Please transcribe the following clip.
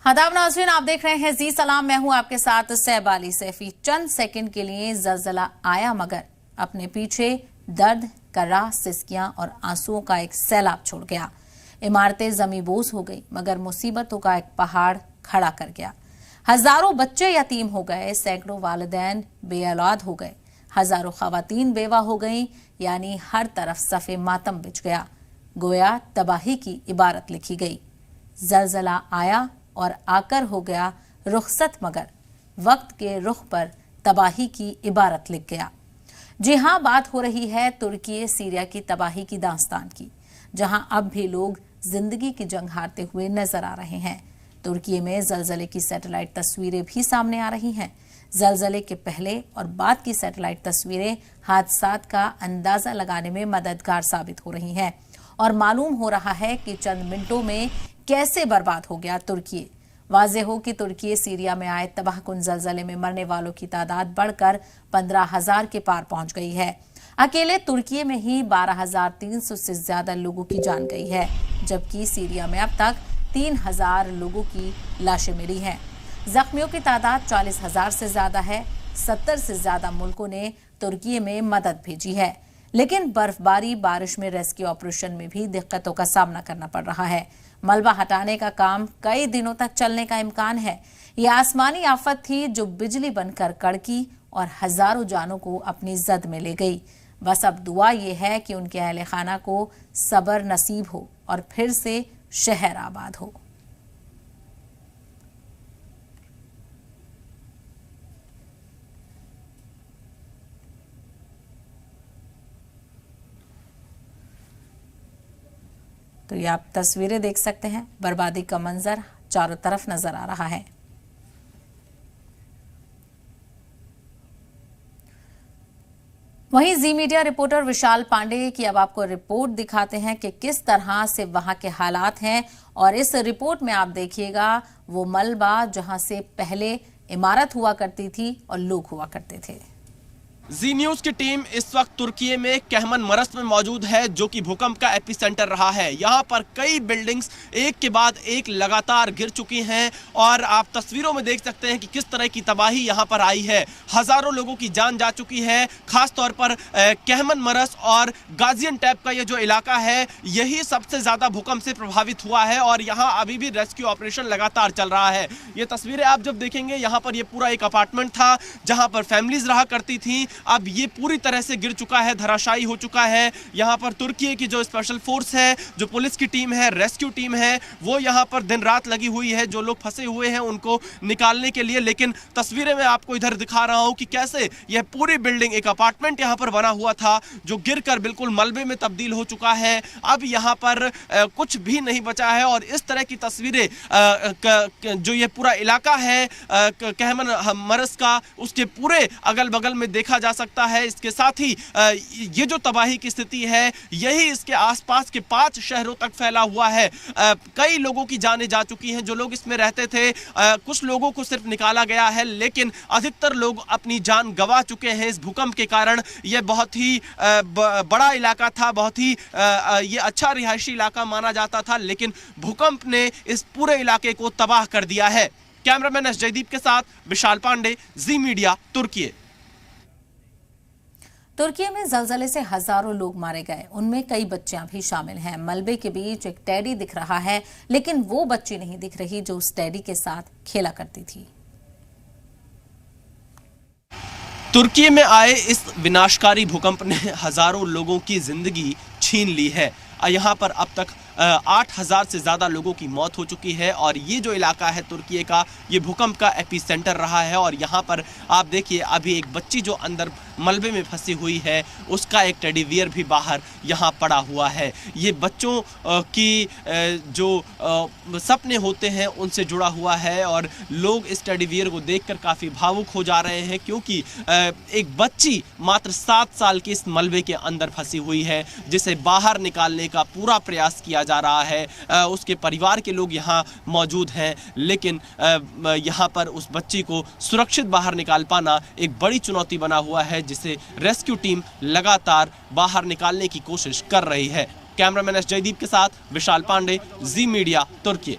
आदाब नाज़रीन, आप देख रहे हैं जी सलाम। मैं हूं आपके साथ सहबाली सैफी। चंद सेकंड के लिए जलजला आया मगर अपने पीछे दर्द, कर्रा, सिसकियां और आंसुओं का एक सैलाब छोड़ गया। इमारतें ज़मींबोस हो गई मगर मुसीबतों का एक पहाड़ खड़ा कर गया। हजारों बच्चे यतीम हो गए, सैकड़ों वालिदैन बेऔलाद हो गए, हजारों खवातीन बेवा हो गई, यानी हर तरफ सफ़े मातम बिछ गया। गोया तबाही की इबारत लिखी गई। जलजला आया और आकर हो गया रुखसत मगर वक्त के रुख पर तबाही की इबारत लिख गया। जी हां, बात हो रही है तुर्की सीरिया की तबाही की दास्तान की, जहां अब भी लोग जिंदगी की जंग हारते हुए नजर आ रहे हैं। तुर्की में जलजले की सैटेलाइट तस्वीरें भी सामने आ रही हैं। जलजले के पहले और बाद की सैटेलाइट तस्वीरें हादसात का अंदाजा लगाने में मददगार साबित हो रही हैं और मालूम हो रहा है कि चंद मिनटों में कैसे बर्बाद हो गया तुर्की। वाज़ेह हो कि तुर्की सीरिया में आए तबाहकुन जलजले में मरने वालों की तादाद बढ़कर 15,000 के पार पहुंच गई है। अकेले तुर्की में ही 12,300 से ज्यादा लोगों की जान गई है, जबकि सीरिया में अब तक 3,000 लोगों की लाशें मिली हैं। जख्मियों की तादाद 40,000 से ज्यादा है। 70 से ज्यादा मुल्कों ने तुर्की में मदद भेजी है, लेकिन बर्फबारी, बारिश में रेस्क्यू ऑपरेशन में भी दिक्कतों का सामना करना पड़ रहा है। मलबा हटाने का काम कई दिनों तक चलने का इम्कान है। यह आसमानी आफत थी जो बिजली बनकर कड़की और हजारों जानों को अपनी जद में ले गई। बस अब दुआ यह है कि उनके अहले खाना को सब्र नसीब हो और फिर से शहर आबाद हो। तो ये आप तस्वीरें देख सकते हैं, बर्बादी का मंजर चारों तरफ नजर आ रहा है। वहीं जी मीडिया रिपोर्टर विशाल पांडे की अब आपको रिपोर्ट दिखाते हैं कि किस तरह से वहां के हालात हैं। और इस रिपोर्ट में आप देखिएगा वो मलबा जहां से पहले इमारत हुआ करती थी और लोग हुआ करते थे। जी न्यूज की टीम इस वक्त तुर्की में कहमन मरस में मौजूद है, जो कि भूकंप का एपिसेंटर रहा है। यहाँ पर कई बिल्डिंग्स एक के बाद एक लगातार गिर चुकी हैं और आप तस्वीरों में देख सकते हैं कि किस तरह की तबाही यहाँ पर आई है। हजारों लोगों की जान जा चुकी है। खास तौर पर कहमन मरस और गाजियान्टेप का ये जो इलाका है, यही सबसे ज्यादा भूकंप से प्रभावित हुआ है और यहाँ अभी भी रेस्क्यू ऑपरेशन लगातार चल रहा है। ये तस्वीरें आप जब देखेंगे, यहाँ पर ये पूरा एक अपार्टमेंट था जहाँ पर फैमिलीज रहा करती थी। अब ये पूरी तरह से गिर चुका है, धराशायी हो चुका है। यहाँ पर तुर्की की जो स्पेशल फोर्स है, जो पुलिस की टीम है, रेस्क्यू टीम है, वो यहाँ पर दिन रात लगी हुई है जो लोग फंसे हुए हैं उनको निकालने के लिए। लेकिन तस्वीरें मैं आपको इधर दिखा रहा हूँ कि कैसे यह पूरी बिल्डिंग, एक अपार्टमेंट यहाँ पर बना हुआ था जो गिरकर बिल्कुल मलबे में तब्दील हो चुका है। अब यहाँ पर कुछ भी नहीं बचा है और इस तरह की तस्वीरें जो ये पूरा इलाका है कहमन मरस का, उसके पूरे अगल बगल में देखा जा सकता है। इसके साथ ही ये जो तबाही की स्थिति है, यही इसके आसपास के 5 शहरों तक फैला हुआ है। कई लोगों की जानें जा चुकी हैं जो लोग इसमें रहते थे। कुछ लोगों को सिर्फ निकाला गया है, लेकिन अधिकतर लोग अपनी जान गंवा चुके हैं इस भूकंप के कारण। यह बहुत ही बड़ा इलाका था, बहुत ही ये अच्छा रिहायशी इलाका माना जाता था, लेकिन भूकंप ने इस पूरे इलाके को तबाह कर दिया है। कैमरामैन एस जयदीप के साथ विशाल पांडे, जी मीडिया, तुर्की। तुर्की में जलजले से हजारों लोग मारे गए, उनमें कई बच्चियां भी शामिल हैं। मलबे के बीच एक टेडी दिख रहा है, लेकिन वो बच्ची नहीं दिख रही जो उस टेडी के साथ खेला करती थी। तुर्की में आए इस विनाशकारी भूकंप ने हजारों लोगों की जिंदगी छीन ली है। यहाँ पर अब तक 8,000 से ज़्यादा लोगों की मौत हो चुकी है और ये जो इलाका है तुर्की का, ये भूकंप का एपिसेंटर रहा है। और यहाँ पर आप देखिए, अभी एक बच्ची जो अंदर मलबे में फंसी हुई है, उसका एक टेडी बियर भी बाहर यहाँ पड़ा हुआ है। ये बच्चों की जो सपने होते हैं उनसे जुड़ा हुआ है और लोग इस टेडी बियर को देखकर काफ़ी भावुक हो जा रहे हैं, क्योंकि एक बच्ची मात्र 7 साल की इस मलबे के अंदर फंसी हुई है, जिसे बाहर निकालने का पूरा प्रयास किया जा रहा है। उसके परिवार के लोग यहाँ मौजूद हैं, लेकिन यहाँ पर उस बच्ची को सुरक्षित बाहर निकाल पाना एक बड़ी चुनौती बना हुआ है, जिसे रेस्क्यू टीम लगातार बाहर निकालने की कोशिश कर रही है। कैमरामैन एस जयदीप के साथ विशाल पांडे, जी मीडिया, तुर्की।